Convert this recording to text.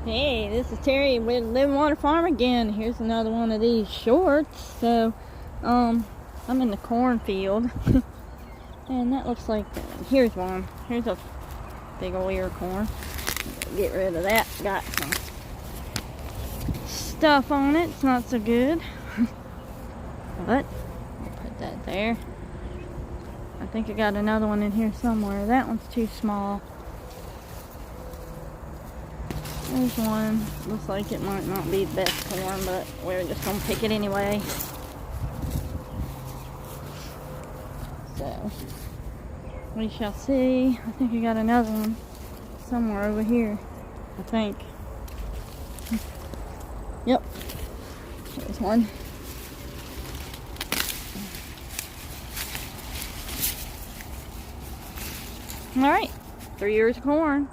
Hey, this is Terry with Living Water Farm again. Here's another one of these shorts. So, I'm in the cornfield, and that looks like, here's one. Here's a big old ear of corn. Get rid of that. Got some stuff on it. It's not so good. But, I'll put that there. I think I got another one in here somewhere. That one's too small. There's one. Looks like it might not be the best corn, but we're just gonna pick it anyway. So, we shall see. I think I got another one somewhere over here. I think. Yep. There's one. Alright. 3 ears of corn.